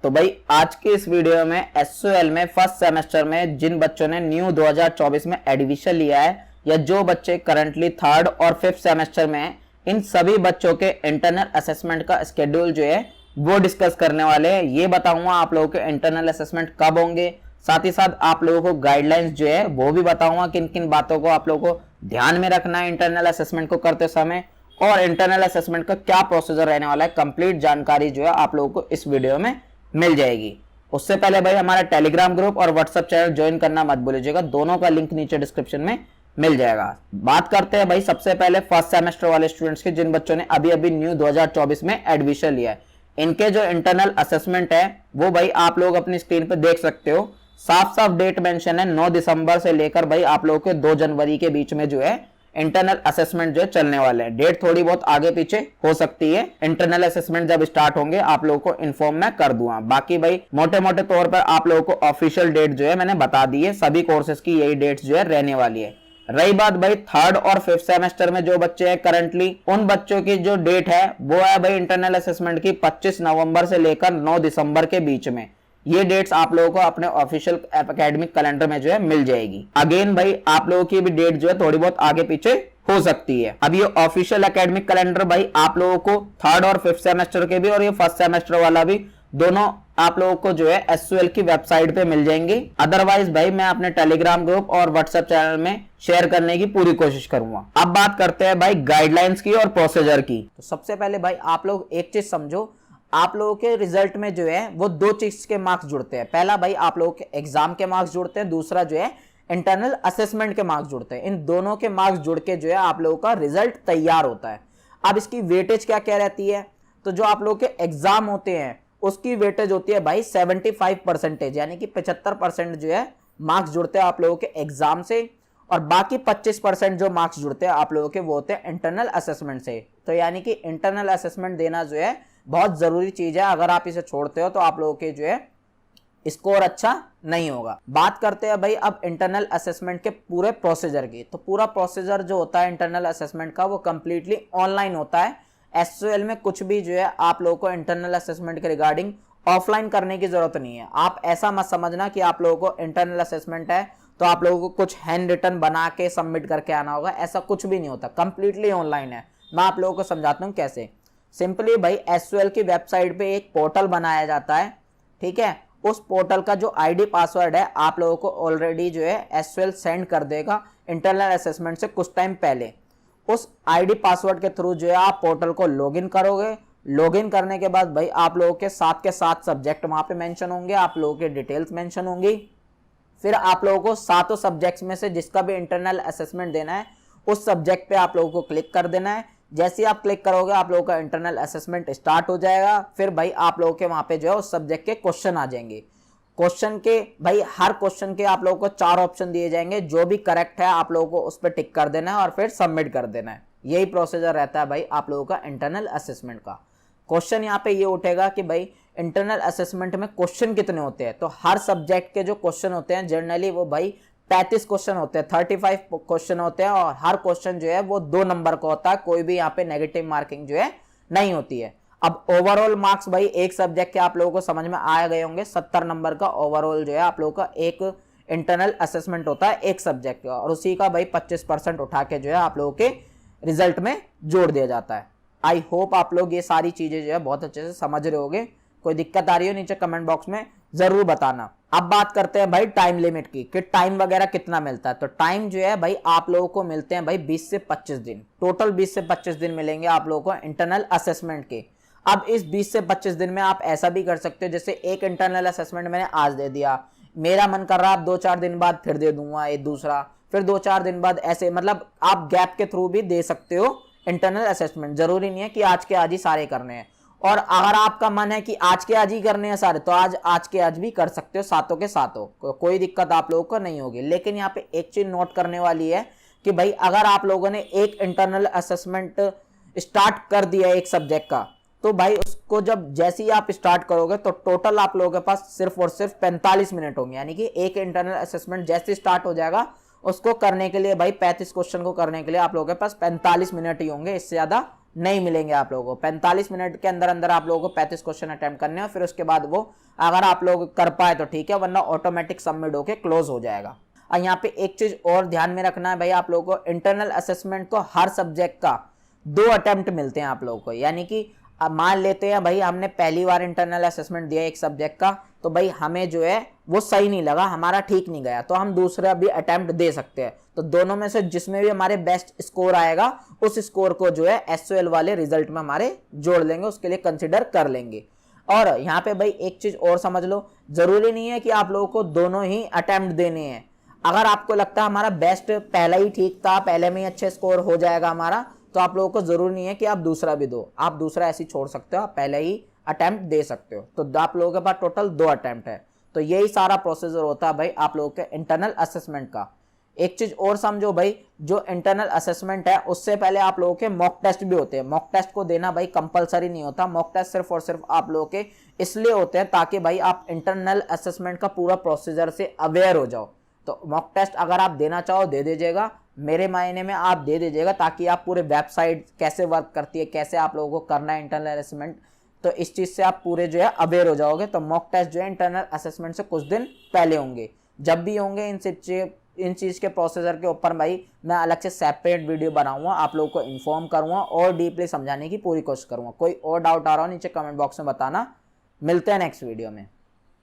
तो भाई आज के इस वीडियो में एसओएल में फर्स्ट सेमेस्टर में जिन बच्चों ने न्यू 2024 में एडमिशन लिया है या जो बच्चे करंटली थर्ड और फिफ्थ सेमेस्टर में हैं, इन सभी बच्चों के इंटरनल असेसमेंट का शेड्यूल जो है वो डिस्कस करने वाले हैं। ये बताऊंगा आप लोगों के इंटरनल असेसमेंट कब होंगे, साथ ही साथ आप लोगों को गाइडलाइंस जो है वो भी बताऊंगा किन किन बातों को आप लोगों को ध्यान में रखना है इंटरनल असेसमेंट को करते समय, और इंटरनल असेसमेंट का क्या प्रोसीजर रहने वाला है। कंप्लीट जानकारी जो है आप लोगों को इस वीडियो में मिल जाएगी। उससे पहले भाई हमारा टेलीग्राम ग्रुप और व्हाट्सएप चैनल ज्वाइन करना मत भूलिएगा, दोनों का लिंक नीचे डिस्क्रिप्शन में मिल जाएगा। बात करते हैं भाई सबसे पहले फर्स्ट सेमेस्टर वाले स्टूडेंट्स के, जिन बच्चों ने अभी अभी न्यू 2024 में एडमिशन लिया है। इनके जो इंटरनल असेसमेंट है वो भाई आप लोग अपनी स्क्रीन पे देख सकते हो। साफ साफ डेट मेंशन है, 9 दिसंबर से लेकर भाई आप लोगों के 2 जनवरी के बीच में जो है इंटरनल असेसमेंट जो है चलने वाले हैं। डेट थोड़ी बहुत आगे पीछे हो सकती है, इंटरनल असेसमेंट जब स्टार्ट होंगे आप लोगों को इन्फॉर्म मैं कर दूंगा। बाकी भाई मोटे मोटे तौर पर आप लोगों को ऑफिशियल डेट जो है मैंने बता दी है, सभी कोर्सेज की यही डेट्स जो है रहने वाली है। रही बात भाई थर्ड और फिफ्थ सेमेस्टर में जो बच्चे हैं करंटली, उन बच्चों की जो डेट है वो है भाई इंटरनल असेसमेंट की 25 नवंबर से लेकर 9 दिसंबर के बीच में। ये डेट्स आप लोगों को अपने ऑफिशियल एकेडमिक कैलेंडर में जो है मिल जाएगी। अगेन भाई आप लोगों की भी डेट जो है थोड़ी बहुत आगे पीछे हो सकती है। अब ये ऑफिशियल एकेडमिक कैलेंडर भाई आप लोगों को थर्ड और फिफ्थ सेमेस्टर के भी और ये फर्स्ट सेमेस्टर वाला भी दोनों आप लोगों को जो है एसओएल की वेबसाइट पे मिल जाएंगे। अदरवाइज भाई मैं अपने टेलीग्राम ग्रुप और व्हाट्सएप चैनल में शेयर करने की पूरी कोशिश करूंगा। अब बात करते हैं भाई गाइडलाइंस की और प्रोसीजर की। तो सबसे पहले भाई आप लोग एक चीज समझो, आप लोगों के रिजल्ट में जो है वो 2 चीज के मार्क्स जुड़ते हैं। पहला भाई आप लोगों के एग्जाम के मार्क्स जुड़ते हैं, दूसरा जो है इंटरनल असेसमेंट के मार्क्स जुड़ते हैं। इन दोनों के मार्क्स जुड़ के जो है आप लोगों का रिजल्ट तैयार होता है। अब इसकी वेटेज क्या क्या रहती है, तो जो आप लोगों के एग्जाम होते हैं उसकी वेटेज होती है भाई 75%, यानी कि 75% जो है मार्क्स जुड़ते हैं आप लोगों के एग्जाम से, और बाकी 25% जो मार्क्स जुड़ते हैं आप लोगों के वो होते हैं इंटरनल असेसमेंट से। तो यानी कि इंटरनल असेसमेंट देना जो है बहुत जरूरी चीज है, अगर आप इसे छोड़ते हो तो आप लोगों के जो है स्कोर अच्छा नहीं होगा। बात करते हैं भाई अब इंटरनल असेसमेंट के पूरे प्रोसीजर की। तो पूरा प्रोसीजर जो होता है इंटरनल असेसमेंट का वो कंप्लीटली ऑनलाइन होता है। एसओएल में कुछ भी जो है आप लोगों को इंटरनल असेसमेंट के रिगार्डिंग ऑफलाइन करने की जरूरत नहीं है। आप ऐसा मत समझना कि आप लोगों को इंटरनल असेसमेंट है तो आप लोगों को कुछ हैंड रिटन बना के सबमिट करके आना होगा, ऐसा कुछ भी नहीं होता, कंप्लीटली ऑनलाइन है। मैं आप लोगों को समझाता हूँ कैसे। सिंपली भाई एसओएल की वेबसाइट पे एक पोर्टल बनाया जाता है, ठीक है। उस पोर्टल का जो आईडी पासवर्ड है आप लोगों को ऑलरेडी जो है एसओएल सेंड कर देगा इंटरनल असेसमेंट से कुछ टाइम पहले। उस आईडी पासवर्ड के थ्रू जो है आप पोर्टल को लॉगिन करोगे। लॉगिन करने के बाद भाई आप लोगों के 7 सब्जेक्ट वहां पे मेंशन होंगे, आप लोगों के डिटेल्स मेंशन होंगी। फिर आप लोगों को 7 सब्जेक्ट्स में से जिसका भी इंटरनल असेसमेंट देना है उस सब्जेक्ट पे आप लोगों को क्लिक कर देना है। जैसे ही आप क्लिक करोगे आप लोगों का इंटरनल असेसमेंट स्टार्ट हो जाएगा। फिर भाई आप लोगों के वहां पे जो है उस सब्जेक्ट के क्वेश्चन आ जाएंगे। क्वेश्चन के भाई हर क्वेश्चन के आप लोगों को 4 ऑप्शन दिए जाएंगे, जो भी करेक्ट है आप लोगों को उस पर टिक कर देना है और फिर सबमिट कर देना है। यही प्रोसीजर रहता है भाई आप लोगों का इंटरनल असेसमेंट का। क्वेश्चन यहाँ पे ये उठेगा कि भाई इंटरनल असेसमेंट में क्वेश्चन कितने होते हैं। तो हर सब्जेक्ट के जो क्वेश्चन होते हैं जनरली वो भाई 35 क्वेश्चन होते हैं, 35 क्वेश्चन होते हैं, और हर क्वेश्चन जो है वो 2 नंबर का होता है, कोई भी यहाँ पे नेगेटिव मार्किंग जो है नहीं होती है। अब ओवरऑल मार्क्स भाई एक सब्जेक्ट के आप लोगों को समझ में आ गए होंगे, 70 नंबर का ओवरऑल जो है आप लोगों का एक इंटरनल असेसमेंट होता है एक सब्जेक्ट का, और उसी का भाई 25% उठा के जो है आप लोगों के रिजल्ट में जोड़ दिया जाता है। आई होप आप लोग ये सारी चीजें जो है बहुत अच्छे से समझ रहे होगे। कोई दिक्कत आ रही हो नीचे कमेंट बॉक्स में जरूर बताना। अब बात करते हैं भाई टाइम लिमिट की, कि टाइम वगैरह कितना मिलता है। तो टाइम जो है भाई आप लोगों को मिलते हैं भाई 20 से 25 दिन, टोटल 20 से 25 दिन मिलेंगे आप लोगों को इंटरनल असेसमेंट के। अब इस 20 से 25 दिन में आप ऐसा भी कर सकते हो, जैसे एक इंटरनल असेसमेंट मैंने आज दे दिया, मेरा मन कर रहा आप 2-4 दिन बाद फिर दे दूंगा एक दूसरा, फिर 2-4 दिन बाद, ऐसे मतलब आप गैप के थ्रू भी दे सकते हो इंटरनल असेसमेंट। जरूरी नहीं है कि आज के आज ही सारे करने हैं, और अगर आपका मन है कि आज के आज ही करने हैं सारे तो आज के आज भी कर सकते हो, सातों के सातों, कोई दिक्कत आप लोगों को नहीं होगी। लेकिन यहाँ पे एक चीज नोट करने वाली है कि भाई अगर आप लोगों ने एक इंटरनल असेसमेंट स्टार्ट कर दिया एक सब्जेक्ट का, तो भाई उसको जब जैसे ही आप स्टार्ट करोगे तो टोटल आप लोगों के पास सिर्फ और सिर्फ 45 मिनट होंगे। यानी कि एक इंटरनल असेसमेंट जैसे स्टार्ट हो जाएगा उसको करने के लिए भाई 35 क्वेश्चन को करने के लिए आप लोगों के पास 45 मिनट ही होंगे, इससे ज्यादा नहीं मिलेंगे आप लोगों को। 45 मिनट के अंदर अंदर आप लोगों को 35 क्वेश्चन अटेम्प्ट करने हैं, फिर उसके बाद वो अगर आप लोग कर पाए तो ठीक है, वरना ऑटोमेटिक सबमिट होके क्लोज हो जाएगा। और यहाँ पे एक चीज और ध्यान में रखना है भाई, आप लोगों को इंटरनल असेसमेंट को हर सब्जेक्ट का 2 अटेम्प्ट मिलते हैं आप लोगों को। यानी कि अब मान लेते हैं भाई हमने पहली बार इंटरनल असेसमेंट दिया एक सब्जेक्ट का, तो भाई हमें जो है वो सही नहीं लगा, हमारा ठीक नहीं गया, तो हम दूसरा भी अटेम्प्ट दे सकते हैं। तो दोनों में से जिसमें भी हमारे बेस्ट स्कोर आएगा उस स्कोर को जो है SOL वाले रिजल्ट में हमारे जोड़ लेंगे, उसके लिए कंसिडर कर लेंगे। और यहाँ पे भाई एक चीज और समझ लो, जरूरी नहीं है कि आप लोगों को दोनों ही अटेम्प्ट देने हैं। अगर आपको लगता है हमारा बेस्ट पहला ही ठीक था, पहले में ही अच्छे स्कोर हो जाएगा हमारा, तो आप लोगों को जरूरी नहीं है कि आप दूसरा भी दो, आप दूसरा ऐसे छोड़ सकते हो, आप पहले ही अटेम्प्ट दे सकते हो। तो आप लोगों के पास टोटल 2 अटेम्प्ट है। तो यही सारा प्रोसीजर होता है भाई आप लोगों के इंटरनल असेसमेंट का। एक चीज और समझो भाई, जो इंटरनल असेसमेंट है उससे पहले आप लोगों के मॉक टेस्ट भी होते हैं। मॉक टेस्ट को देना भाई कंपलसरी नहीं होता, मॉक टेस्ट सिर्फ और सिर्फ आप लोगों के इसलिए होते हैं ताकि भाई आप इंटरनल असेसमेंट का पूरा प्रोसीजर से अवेयर हो जाओ। तो मॉक टेस्ट अगर आप देना चाहो दे दीजिएगा, मेरे मायने में आप दे दीजिएगा, ताकि आप पूरे वेबसाइट कैसे वर्क करती है, कैसे आप लोगों को करना है इंटरनल असेसमेंट, तो इस चीज से आप पूरे जो है अवेयर हो जाओगे। तो मॉक टेस्ट जो है इंटरनल असेसमेंट से कुछ दिन पहले होंगे। जब भी होंगे इन चीज के प्रोसीजर के ऊपर भाई मैं अलग से सेपरेट वीडियो बनाऊंगा, आप लोगों को इन्फॉर्म करूंगा और डीपली समझाने की पूरी कोशिश करूंगा। कोई और डाउट आ रहा हो नीचे कमेंट बॉक्स में बताना। मिलते हैं नेक्स्ट वीडियो में।